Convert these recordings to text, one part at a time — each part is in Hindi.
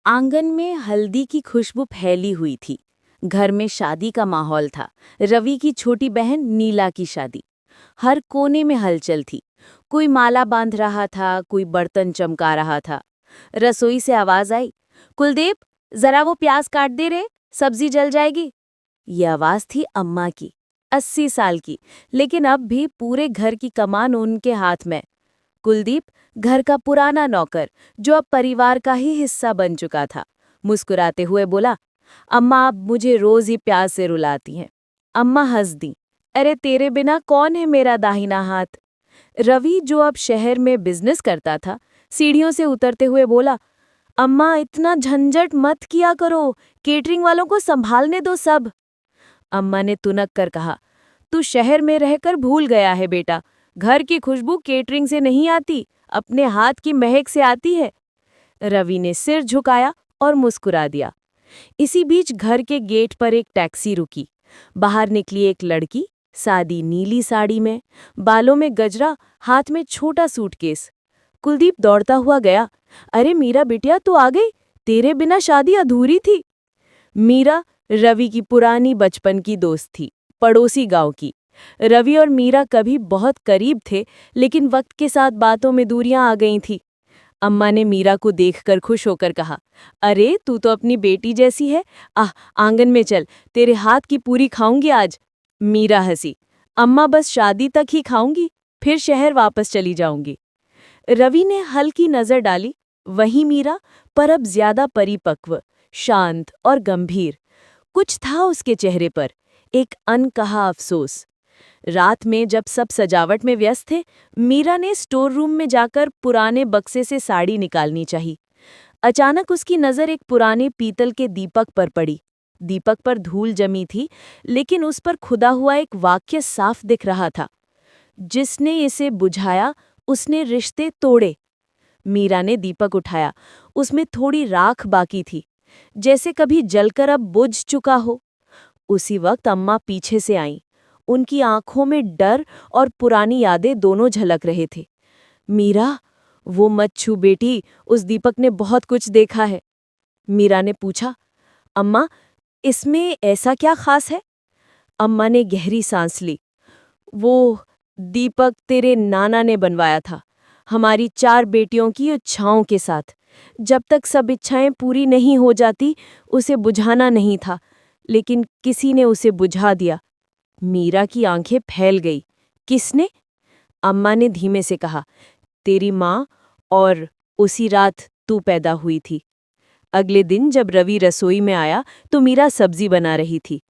आंगन में हल्दी की खुशबू फैली हुई थी। घर में शादी का माहौल था। रवि की छोटी बहन नीला की शादी। हर कोने में हलचल थी। कोई माला बांध रहा था, कोई बर्तन चमका रहा था। रसोई से आवाज आई, कुलदीप, जरा वो प्याज काट दे रे, सब्जी जल जाएगी। ये आवाज थी अम्मा की, 80 साल की, लेकिन अब भी पूरे घर की कमान उनके हाथ में। कुलदीप, घर का पुराना नौकर, जो अब परिवार का ही हिस्सा बन चुका था, मुस्कुराते हुए बोला, अम्मा आप मुझे रोज ही प्याज से रुलाती हैं। अम्मा हंस दी, अरे तेरे बिना कौन है मेरा दाहिना हाथ। रवि, जो अब शहर में बिजनेस करता था, सीढ़ियों से उतरते हुए बोला, अम्मा इतना झंझट मत किया करो, केटरिंग वालों को संभालने दो सब। अम्मा ने तुनक कर कहा, तू शहर में रहकर भूल गया है बेटा, घर की खुशबू केटरिंग से नहीं आती, अपने हाथ की महक से आती है। रवि ने सिर झुकाया और मुस्कुरा दिया। इसी बीच घर के गेट पर एक टैक्सी रुकी। बाहर निकली एक लड़की, सादी नीली साड़ी में, बालों में गजरा, हाथ में छोटा सूटकेस। कुलदीप दौड़ता हुआ गया, अरे मीरा बिटिया तू आ गई, तेरे बिना शादी अधूरी थी। मीरा रवि की पुरानी बचपन की दोस्त थी, पड़ोसी गांव की। रवि और मीरा कभी बहुत करीब थे, लेकिन वक्त के साथ बातों में दूरियां आ गई थी। अम्मा ने मीरा को देखकर खुश होकर कहा, अरे तू तो अपनी बेटी जैसी है, आंगन में चल, तेरे हाथ की पूरी खाऊंगी आज। मीरा हंसी, अम्मा बस शादी तक ही खाऊंगी, फिर शहर वापस चली जाऊंगी। रवि ने हल्की नजर डाली, वही मीरा, पर अब ज्यादा परिपक्व, शांत और गंभीर। कुछ था उसके चेहरे पर, एक अनकहा अफसोस। रात में जब सब सजावट में व्यस्त थे, मीरा ने स्टोर रूम में जाकर पुराने बक्से से साड़ी निकालनी चाही। अचानक उसकी नज़र एक पुराने पीतल के दीपक पर पड़ी। दीपक पर धूल जमी थी, लेकिन उस पर खुदा हुआ एक वाक्य साफ दिख रहा था, जिसने इसे बुझाया उसने रिश्ते तोड़े। मीरा ने दीपक उठाया, उसमें थोड़ी राख बाकी थी, जैसे कभी जलकर अब बुझ चुका हो। उसी वक्त अम्मा पीछे से आईं। उनकी आंखों में डर और पुरानी यादें दोनों झलक रहे थे। मीरा, वो मत छू बेटी, उस दीपक ने बहुत कुछ देखा है। मीरा ने पूछा, अम्मा इसमें ऐसा क्या खास है? अम्मा ने गहरी सांस ली। वो दीपक तेरे नाना ने बनवाया था, हमारी 4 बेटियों की इच्छाओं के साथ। जब तक सब इच्छाएं पूरी नहीं हो जाती, उसे बुझाना नहीं था, लेकिन किसी ने उसे बुझा दिया। मीरा की आंखें फैल गई। किसने? अम्मा ने धीमे से कहा, तेरी माँ, और उसी रात तू पैदा हुई थी। अगले दिन जब रवि रसोई में आया तो मीरा सब्जी बना रही थी।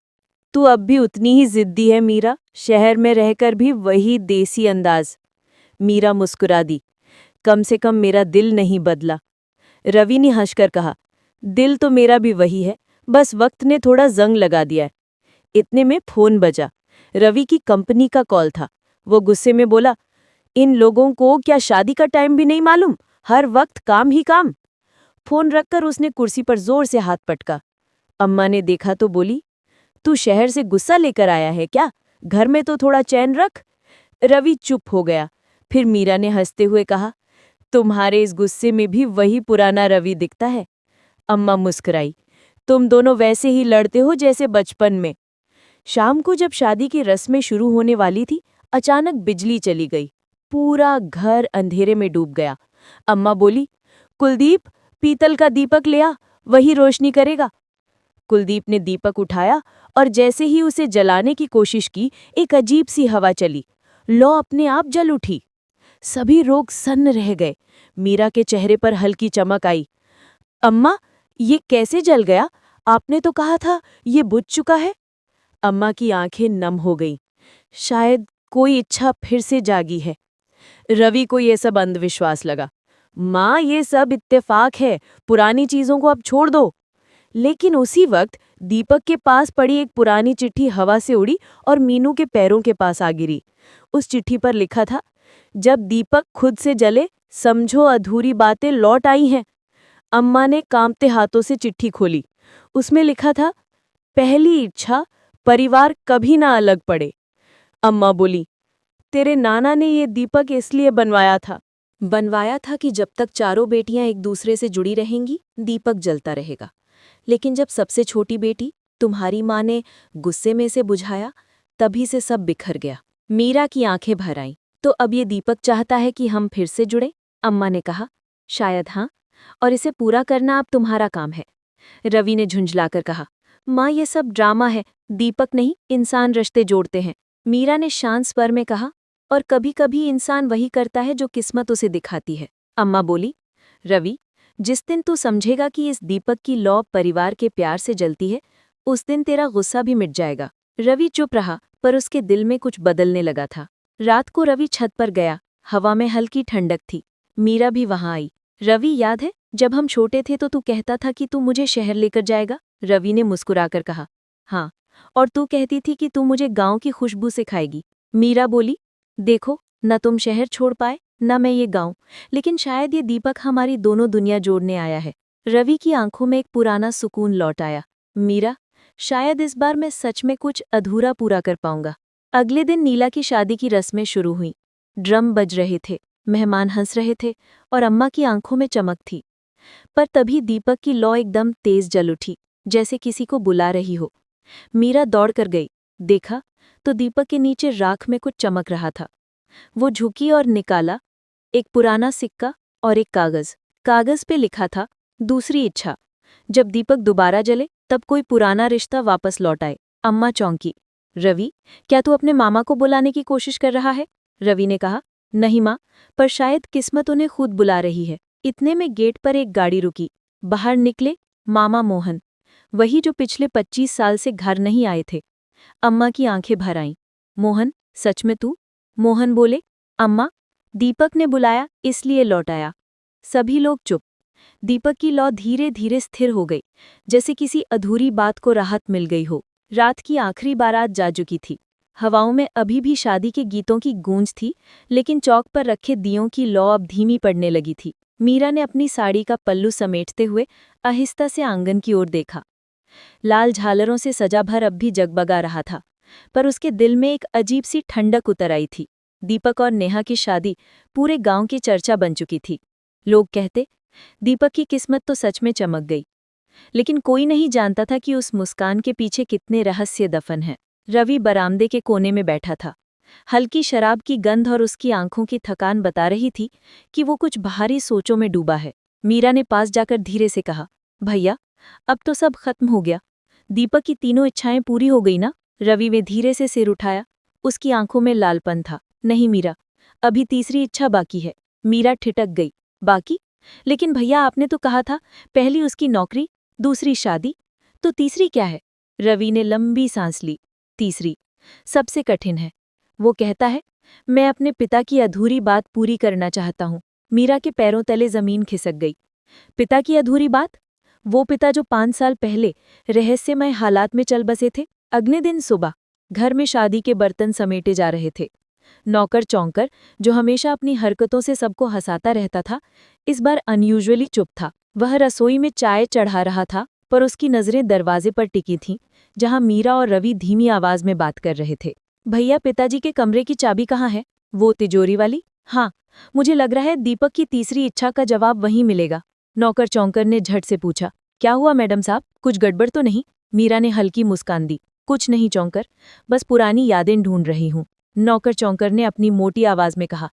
तू अब भी उतनी ही जिद्दी है मीरा, शहर में रहकर भी वही देसी अंदाज। मीरा मुस्कुरा दी, कम से कम मेरा दिल नहीं बदला। रवि ने हंसकर कहा, दिल तो मेरा भी वही है, बस वक्त ने थोड़ा जंग लगा दिया है। इतने में फोन बजा। रवि की कंपनी का कॉल था। वो गुस्से में बोला, इन लोगों को क्या शादी का टाइम भी नहीं मालूम, हर वक्त काम ही काम। फोन रखकर उसने कुर्सी पर जोर से हाथ पटका। अम्मा ने देखा तो बोली, तू शहर से गुस्सा लेकर आया है क्या? घर में तो थोड़ा चैन रख। रवि चुप हो गया। फिर मीरा ने हंसते हुए कहा, तुम्हारे इस गुस्से में भी वही पुराना रवि दिखता है। अम्मा मुस्कुराई, तुम दोनों वैसे ही लड़ते हो जैसे बचपन में। शाम को जब शादी की रस्में शुरू होने वाली थी, अचानक बिजली चली गई। पूरा घर अंधेरे में डूब गया। अम्मा बोली, कुलदीप, पीतल का दीपक ले आ, वही रोशनी करेगा। कुलदीप ने दीपक उठाया और जैसे ही उसे जलाने की कोशिश की, एक अजीब सी हवा चली। लौ अपने आप जल उठी। सभी लोग सन्न रह गए। मीरा के चेहरे पर हल्की चमक आई। अम्मा, ये कैसे जल गया? आपने तो कहा था ये बुझ चुका है। अम्मा की आंखें नम हो गईं। शायद कोई इच्छा फिर से जागी है। रवि को ये सब अंधविश्वास लगा। माँ, ये सब इत्तेफाक है, पुरानी चीजों को अब छोड़ दो। लेकिन उसी वक्त दीपक के पास पड़ी एक पुरानी चिट्ठी हवा से उड़ी और मीनू के पैरों के पास आ गिरी। उस चिट्ठी पर लिखा था, जब दीपक खुद से जले, समझो अधूरी बातें लौट आई हैं। अम्मा ने कांपते हाथों से चिट्ठी खोली। उसमें लिखा था, पहली इच्छा, परिवार कभी ना अलग पड़े। अम्मा बोली, तेरे नाना ने ये दीपक इसलिए बनवाया था, बनवाया था कि जब तक चारों बेटियां एक दूसरे से जुड़ी रहेंगी, दीपक जलता रहेगा। लेकिन जब सबसे छोटी बेटी तुम्हारी माँ ने गुस्से में से बुझाया, तभी से सब बिखर गया। मीरा की आंखें भर आईं। तो अब ये दीपक चाहता है कि हम फिर से जुड़ें? अम्मा ने कहा, शायद हाँ, और इसे पूरा करना अब तुम्हारा काम है। रवि ने झुंझलाकर कहा, माँ ये सब ड्रामा है, दीपक नहीं इंसान रिश्ते जोड़ते हैं। मीरा ने शांत स्वर में कहा, और कभी कभी इंसान वही करता है जो किस्मत उसे दिखाती है। अम्मा बोली, रवि, जिस दिन तू समझेगा कि इस दीपक की लौ परिवार के प्यार से जलती है, उस दिन तेरा गुस्सा भी मिट जाएगा। रवि चुप रहा, पर उसके दिल में कुछ बदलने लगा था। रात को रवि छत पर गया, हवा में हल्की ठंडक थी। मीरा भी वहां आई। रवि, याद है जब हम छोटे थे तो तू कहता था कि तू मुझे शहर लेकर जाएगा? रवि ने मुस्कुराकर कहा, हाँ, और तू कहती थी कि तू मुझे गांव की खुशबू सिखाएगी। मीरा बोली, देखो, न तुम शहर छोड़ पाए न मैं ये गांव, लेकिन शायद ये दीपक हमारी दोनों दुनिया जोड़ने आया है। रवि की आंखों में एक पुराना सुकून लौट आया। मीरा, शायद इस बार मैं सच में कुछ अधूरा पूरा कर पाऊंगा। अगले दिन नीला की शादी की रस्में शुरू हुईं। ड्रम बज रहे थे, मेहमान हंस रहे थे और अम्मा की आंखों में चमक थी। पर तभी दीपक की लौ एकदम तेज जल उठी, जैसे किसी को बुला रही हो। मीरा दौड़ कर गई, देखा तो दीपक के नीचे राख में कुछ चमक रहा था। वो झुकी और निकाला एक पुराना सिक्का और एक कागज। कागज पे लिखा था, दूसरी इच्छा, जब दीपक दोबारा जले तब कोई पुराना रिश्ता वापस लौट आए। अम्मा चौंकी। रवि, क्या तू अपने मामा को बुलाने की कोशिश कर रहा है? रवि ने कहा, नहीं माँ, पर शायद किस्मत उन्हें खुद बुला रही है। इतने में गेट पर एक गाड़ी रुकी। बाहर निकले मामा मोहन, वही जो पिछले 25 साल से घर नहीं आए थे। अम्मा की आंखें भर आईं। मोहन, सच में तू? मोहन बोले, अम्मा, दीपक ने बुलाया इसलिए लौट आया। सभी लोग चुप। दीपक की लौ धीरे धीरे स्थिर हो गई, जैसे किसी अधूरी बात को राहत मिल गई हो। रात की आखिरी बारात जा चुकी थी। हवाओं में अभी भी शादी के गीतों की गूंज थी, लेकिन चौक पर रखे दियों की लौ अब धीमी पड़ने लगी थी। मीरा ने अपनी साड़ी का पल्लू समेटते हुए आहिस्ता से आंगन की ओर देखा। लाल झालरों से सजा भर अब भी जगबगा रहा था, पर उसके दिल में एक अजीब सी ठंडक उतर आई थी। दीपक और नेहा की शादी पूरे गांव की चर्चा बन चुकी थी। लोग कहते, दीपक की किस्मत तो सच में चमक गई। लेकिन कोई नहीं जानता था कि उस मुस्कान के पीछे कितने रहस्य दफन हैं। रवि बरामदे के कोने में बैठा था। हल्की शराब की गंध और उसकी आंखों की थकान बता रही थी कि वो कुछ बाहरी सोचों में डूबा है। मीरा ने पास जाकर धीरे से कहा, भैया, अब तो सब खत्म हो गया। दीपक की तीनों इच्छाएं पूरी हो गई ना? रवि ने धीरे से सिर उठाया। उसकी आंखों में लालपन था। नहीं मीरा, अभी तीसरी इच्छा बाकी है। मीरा ठिठक गई, बाकी? लेकिन भैया, आपने तो कहा था पहली उसकी नौकरी, दूसरी शादी, तो तीसरी क्या है? रवि ने लंबी सांस ली। तीसरी सबसे कठिन है। वो कहता है, मैं अपने पिता की अधूरी बात पूरी करना चाहता हूँ। मीरा के पैरों तले जमीन खिसक गई। पिता की अधूरी बात? वो पिता जो 5 साल पहले रहस्यमय हालात में चल बसे थे। अगले दिन सुबह घर में शादी के बर्तन समेटे जा रहे थे। नौकर चौंकर, जो हमेशा अपनी हरकतों से सबको हंसाता रहता था, इस बार अनयूजुअली चुप था। वह रसोई में चाय चढ़ा रहा था, पर उसकी नजरें दरवाजे पर टिकी थीं, जहां मीरा और रवि धीमी आवाज में बात कर रहे थे। भैया, पिताजी के कमरे की चाबी कहाँ है? वो तिजोरी वाली? हाँ, मुझे लग रहा है दीपक की तीसरी इच्छा का जवाब वहीं मिलेगा। नौकर चौंकर ने झट से पूछा, क्या हुआ मैडम साहब, कुछ गड़बड़ तो नहीं? मीरा ने हल्की मुस्कान दी, कुछ नहीं चौंकर, बस पुरानी यादें ढूंढ रही हूँ। नौकर चौंकर ने अपनी मोटी आवाज में कहा,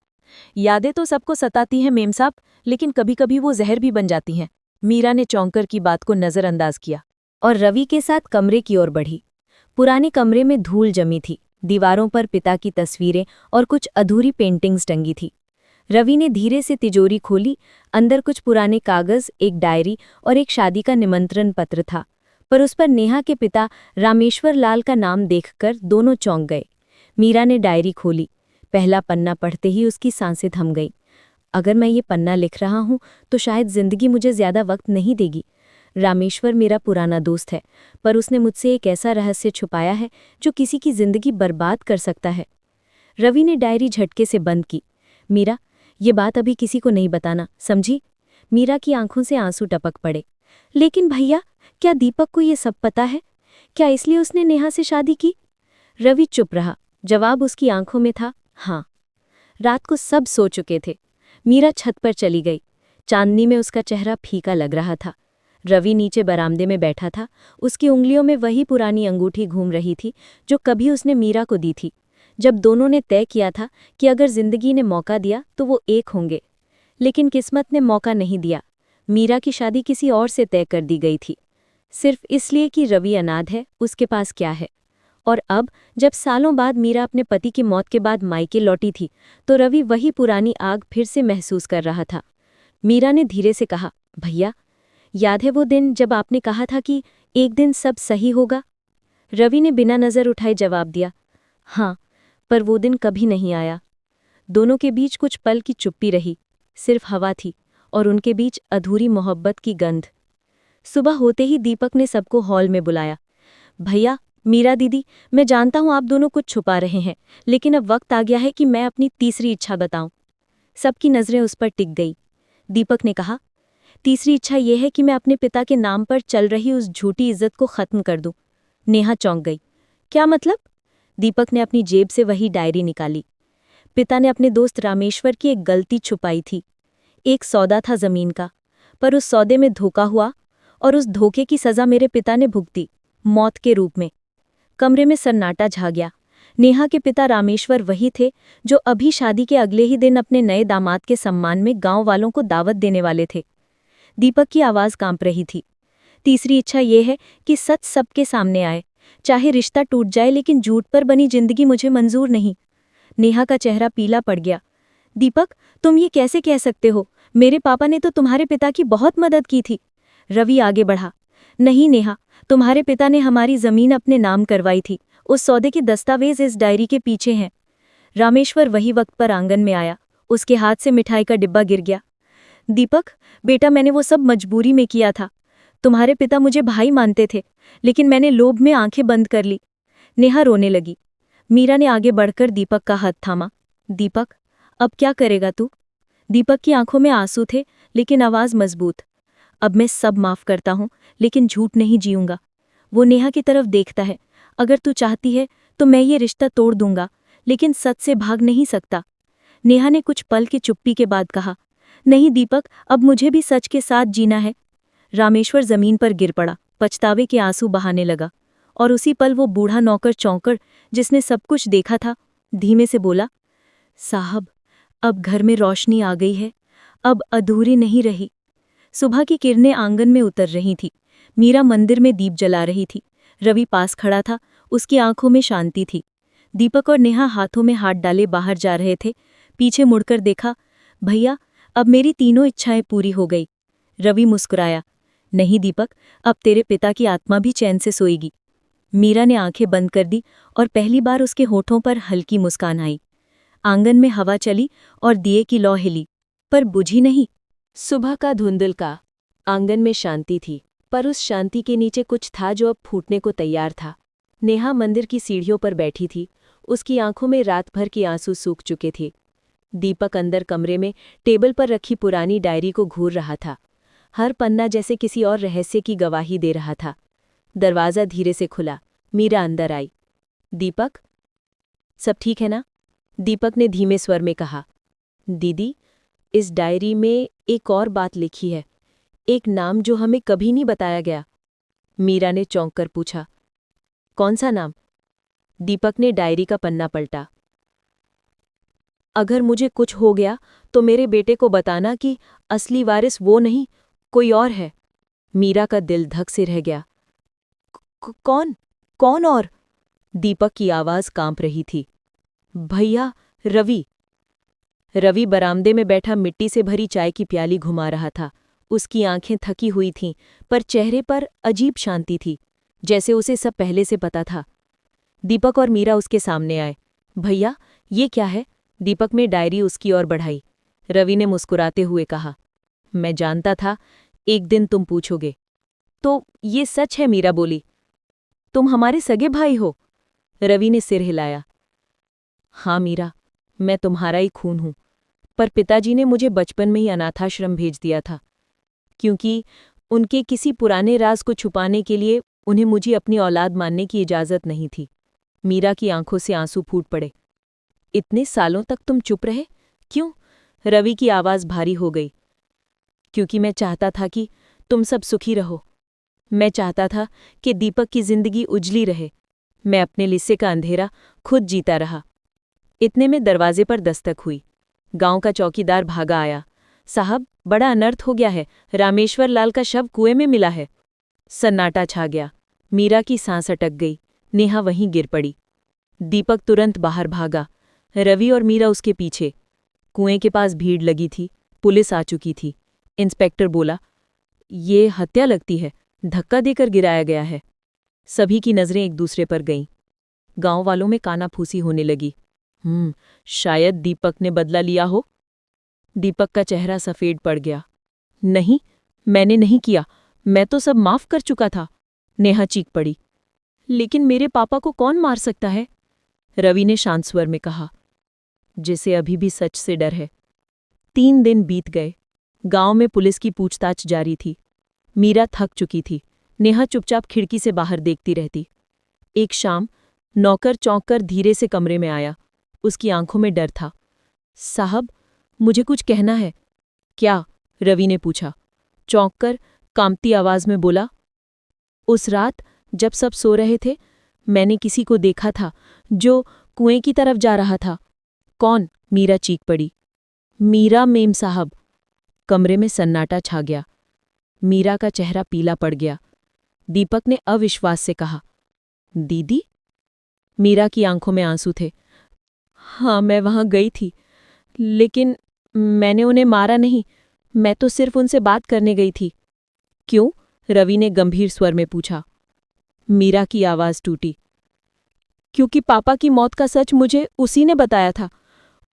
यादें तो सबको सताती हैं मेम साहब, लेकिन कभी कभी वो जहर भी बन जाती हैं। मीरा ने चौंकर की बात को नजरअंदाज किया और रवि के साथ कमरे की ओर बढ़ी। पुराने कमरे में धूल जमी थी। दीवारों पर पिता की तस्वीरें और कुछ अधूरी पेंटिंग्स टंगी थी। रवि ने धीरे से तिजोरी खोली। अंदर कुछ पुराने कागज, एक डायरी और एक शादी का निमंत्रण पत्र था, पर उस पर नेहा के पिता रामेश्वर लाल का नाम देखकर दोनों चौंक गए। मीरा ने डायरी खोली। पहला पन्ना पढ़ते ही उसकी सांसें थम गईं। अगर मैं ये पन्ना लिख रहा हूं तो शायद जिंदगी मुझे ज्यादा वक्त नहीं देगी। रामेश्वर मेरा पुराना दोस्त है, पर उसने मुझसे एक ऐसा रहस्य छुपाया है जो किसी की जिंदगी बर्बाद कर सकता है। रवि ने डायरी झटके से बंद की। मीरा, ये बात अभी किसी को नहीं बताना, समझी? मीरा की आंखों से आंसू टपक पड़े। लेकिन भैया, क्या दीपक को ये सब पता है? क्या इसलिए उसने नेहा से शादी की? रवि चुप रहा। जवाब उसकी आंखों में था, हाँ। रात को सब सो चुके थे। मीरा छत पर चली गई। चांदनी में उसका चेहरा फीका लग रहा था। रवि नीचे बरामदे में बैठा था। उसकी उंगलियों में वही पुरानी अंगूठी घूम रही थी जो कभी उसने मीरा को दी थी, जब दोनों ने तय किया था कि अगर जिंदगी ने मौका दिया तो वो एक होंगे। लेकिन किस्मत ने मौका नहीं दिया। मीरा की शादी किसी और से तय कर दी गई थी, सिर्फ इसलिए कि रवि अनाथ है, उसके पास क्या है। और अब जब सालों बाद मीरा अपने पति की मौत के बाद मायके लौटी थी तो रवि वही पुरानी आग फिर से महसूस कर रहा था। मीरा ने धीरे से कहा, भैया, याद है वो दिन जब आपने कहा था कि एक दिन सब सही होगा? रवि ने बिना नज़र उठाए जवाब दिया, हाँ, पर वो दिन कभी नहीं आया। दोनों के बीच कुछ पल की चुप्पी रही, सिर्फ हवा थी और उनके बीच अधूरी मोहब्बत की गंध। सुबह होते ही दीपक ने सबको हॉल में बुलाया। भैया, मीरा दीदी, मैं जानता हूं आप दोनों कुछ छुपा रहे हैं, लेकिन अब वक्त आ गया है कि मैं अपनी तीसरी इच्छा बताऊं। सबकी नज़रें उस पर टिक गई। दीपक ने कहा, तीसरी इच्छा यह है कि मैं अपने पिता के नाम पर चल रही उस झूठी इज्जत को खत्म कर दूं। नेहा चौंक गई। क्या मतलब? दीपक ने अपनी जेब से वही डायरी निकाली। पिता ने अपने दोस्त रामेश्वर की एक गलती छुपाई थी। एक सौदा था जमीन का, पर उस सौदे में धोखा हुआ और उस धोखे की सजा मेरे पिता ने भुगती, मौत के रूप में। कमरे में सन्नाटा छा गया। नेहा के पिता रामेश्वर वही थे जो अभी शादी के अगले ही दिन अपने नए दामाद के सम्मान में गांव वालों को दावत देने वाले थे। दीपक की आवाज़ कांप रही थी। तीसरी इच्छा ये है कि सच सबके सामने आए, चाहे रिश्ता टूट जाए, लेकिन झूठ पर बनी जिंदगी मुझे मंजूर नहीं। नेहा का चेहरा पीला पड़ गया। दीपक, तुम ये कैसे कह सकते हो? मेरे पापा ने तो तुम्हारे पिता की बहुत मदद की थी। रवि आगे बढ़ा। नहीं नेहा, तुम्हारे पिता ने हमारी जमीन अपने नाम करवाई थी। उस सौदे के दस्तावेज इस डायरी के पीछे हैं। रामेश्वर वही वक्त पर आंगन में आया। उसके हाथ से मिठाई का डिब्बा गिर गया। दीपक, बेटा, मैंने वो सब मजबूरी में किया था। तुम्हारे पिता मुझे भाई मानते थे, लेकिन मैंने लोभ में आंखें बंद कर ली। नेहा रोने लगी। मीरा ने आगे बढ़कर दीपक का हाथ थामा। दीपक, अब क्या करेगा तू? दीपक की आंखों में आंसू थे, लेकिन आवाज मजबूत। अब मैं सब माफ करता हूं, लेकिन झूठ नहीं जीऊंगा। वो नेहा की तरफ देखता है। अगर तू चाहती है तो मैं ये रिश्ता तोड़ दूंगा, लेकिन सच से भाग नहीं सकता। नेहा ने कुछ पल की चुप्पी के बाद कहा, नहीं दीपक, अब मुझे भी सच के साथ जीना है। रामेश्वर जमीन पर गिर पड़ा, पछतावे के आंसू बहाने लगा। और उसी पल वो बूढ़ा नौकर चौंकर, जिसने सब कुछ देखा था, धीमे से बोला, साहब, अब घर में रोशनी आ गई है, अब अधूरी नहीं रही। सुबह की किरणें आंगन में उतर रही थी। मीरा मंदिर में दीप जला रही थी। रवि पास खड़ा था, उसकी आंखों में शांति थी। दीपक और नेहा हाथों में हाथ डाले बाहर जा रहे थे। पीछे मुड़कर देखा, भैया, अब मेरी तीनों इच्छाएं पूरी हो गई। रवि मुस्कुराया, नहीं दीपक, अब तेरे पिता की आत्मा भी चैन से सोएगी। मीरा ने आंखें बंद कर दी और पहली बार उसके होठों पर हल्की मुस्कान आई। आंगन में हवा चली और दिए की लौ हिली, पर बुझी नहीं। सुबह का धुंधलका। आंगन में शांति थी, पर उस शांति के नीचे कुछ था जो अब फूटने को तैयार था। नेहा मंदिर की सीढ़ियों पर बैठी थी। उसकी आंखों में रात भर के आंसू सूख चुके थे। दीपक अंदर कमरे में टेबल पर रखी पुरानी डायरी को घूर रहा था। हर पन्ना जैसे किसी और रहस्य की गवाही दे रहा था। दरवाज़ा धीरे से खुला। मीरा अंदर आई। दीपक, सब ठीक है ना? दीपक ने धीमे स्वर में कहा। दीदी, इस डायरी में एक और बात लिखी है, एक नाम जो हमें कभी नहीं बताया गया। मीरा ने चौंक कर पूछा, कौन सा नाम? दीपक ने डायरी का पन्ना पलटा। अगर मुझे कुछ हो गया तो मेरे बेटे को बताना कि असली वारिस वो नहीं, कोई और है। मीरा का दिल धक से रह गया। कौन? कौन और? दीपक की आवाज कांप रही थी। भैया, रवि। रवि बरामदे में बैठा मिट्टी से भरी चाय की प्याली घुमा रहा था। उसकी आंखें थकी हुई थीं, पर चेहरे पर अजीब शांति थी, जैसे उसे सब पहले से पता था। दीपक और मीरा उसके सामने आए। भैया, ये क्या है? दीपक ने डायरी उसकी ओर बढ़ाई। रवि ने मुस्कुराते हुए कहा, मैं जानता था एक दिन तुम पूछोगे। तो ये सच है? मीरा बोली। तुम हमारे सगे भाई हो? रवि ने सिर हिलाया। हाँ मीरा, मैं तुम्हारा ही खून हूं, पर पिताजी ने मुझे बचपन में ही अनाथाश्रम भेज दिया था, क्योंकि उनके किसी पुराने राज को छुपाने के लिए उन्हें मुझे अपनी औलाद मानने की इजाजत नहीं थी। मीरा की आंखों से आंसू फूट पड़े। इतने सालों तक तुम चुप रहे, क्यों? रवि की आवाज़ भारी हो गई। क्योंकि मैं चाहता था कि तुम सब सुखी रहो। मैं चाहता था कि दीपक की जिंदगी उजली रहे। मैं अपने लिस्से का अंधेरा खुद जीता रहा। इतने में दरवाजे पर दस्तक हुई। गांव का चौकीदार भागा आया। साहब, बड़ा अनर्थ हो गया है। रामेश्वर लाल का शव कुएं में मिला है। सन्नाटा छा गया। मीरा की सांस अटक गई। नेहा वहीं गिर पड़ी। दीपक तुरंत बाहर भागा। रवि और मीरा उसके पीछे। कुएं के पास भीड़ लगी थी। पुलिस आ चुकी थी। इंस्पेक्टर बोला, ये हत्या लगती है। धक्का देकर गिराया गया है। सभी की नजरें एक दूसरे पर गईं। गांव वालों में कानाफूसी होने लगी। शायद दीपक ने बदला लिया हो। दीपक का चेहरा सफेद पड़ गया। नहीं, मैंने नहीं किया। मैं तो सब माफ कर चुका था। नेहा चीख पड़ी। लेकिन मेरे पापा को कौन मार सकता है? रवि ने शांत स्वर में कहा, जिसे अभी भी सच से डर है। 3 दिन बीत गए। गांव में पुलिस की पूछताछ जारी थी। मीरा थक चुकी थी। नेहा चुपचाप खिड़की से बाहर देखती रहती। एक शाम नौकर चौंक कर धीरे से कमरे में आया। उसकी आंखों में डर था। साहब, मुझे कुछ कहना है। क्या? रवि ने पूछा। चौंक कर कांपती आवाज में बोला, उस रात जब सब सो रहे थे, मैंने किसी को देखा था जो कुएं की तरफ जा रहा था। कौन? मीरा चीख पड़ी। मीरा मेम साहब। कमरे में सन्नाटा छा गया। मीरा का चेहरा पीला पड़ गया। दीपक ने अविश्वास से कहा, दीदी? मीरा की आंखों में आंसू थे। हाँ, मैं वहां गई थी, लेकिन मैंने उन्हें मारा नहीं। मैं तो सिर्फ उनसे बात करने गई थी। क्यों? रवि ने गंभीर स्वर में पूछा। मीरा की आवाज टूटी। क्योंकि पापा की मौत का सच मुझे उसी ने बताया था।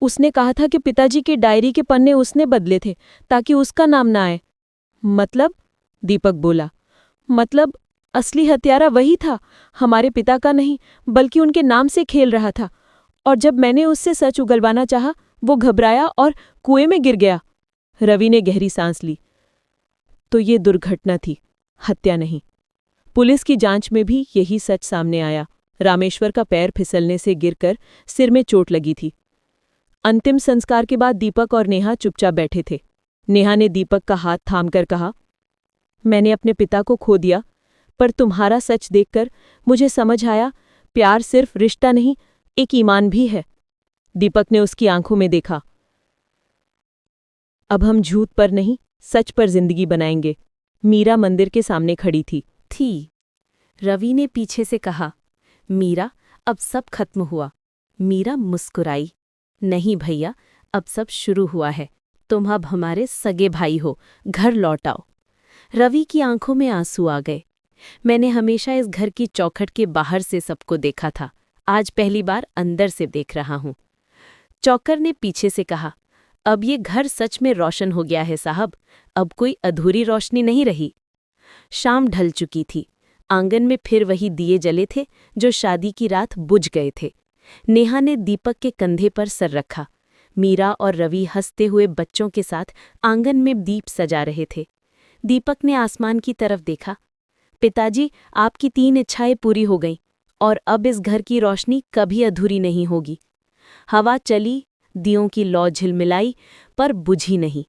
उसने कहा था कि पिताजी के डायरी के पन्ने उसने बदले थे ताकि उसका नाम ना आए। मतलब? दीपक बोला, मतलब असली हत्यारा वही था, हमारे पिता का नहीं, बल्कि उनके नाम से खेल रहा था। और जब मैंने उससे सच उगलवाना चाहा, वो घबराया और कुएं में गिर गया। रवि ने गहरी सांस ली। तो ये दुर्घटना थी, हत्या नहीं। पुलिस की जांच में भी यही सच सामने आया। रामेश्वर का पैर फिसलने से गिरकर सिर में चोट लगी थी। अंतिम संस्कार के बाद दीपक और नेहा चुपचाप बैठे थे। नेहा ने दीपक का हाथ थामकर कहा, मैंने अपने पिता को खो दिया, पर तुम्हारा सच देखकर मुझे समझ आया, प्यार सिर्फ रिश्ता नहीं, एक ईमान भी है। दीपक ने उसकी आंखों में देखा। अब हम झूठ पर नहीं, सच पर जिंदगी बनाएंगे। मीरा मंदिर के सामने खड़ी थी। रवि ने पीछे से कहा, मीरा, अब सब खत्म हुआ। मीरा मुस्कुराई। नहीं भैया, अब सब शुरू हुआ है। तुम अब हमारे सगे भाई हो, घर लौट आओ। रवि की आंखों में आंसू आ गए। मैंने हमेशा इस घर की चौखट के बाहर से सबको देखा था, आज पहली बार अंदर से देख रहा हूं। चौकर ने पीछे से कहा, अब ये घर सच में रोशन हो गया है साहब, अब कोई अधूरी रोशनी नहीं रही। शाम ढल चुकी थी। आंगन में फिर वही दिए जले थे जो शादी की रात बुझ गए थे। नेहा ने दीपक के कंधे पर सर रखा। मीरा और रवि हंसते हुए बच्चों के साथ आंगन में दीप सजा रहे थे। दीपक ने आसमान की तरफ देखा। पिताजी, आपकी 3 इच्छाएं पूरी हो गईं और अब इस घर की रोशनी कभी अधूरी नहीं होगी। हवा चली, दियों की लौ झिलमिलाई, पर बुझी नहीं।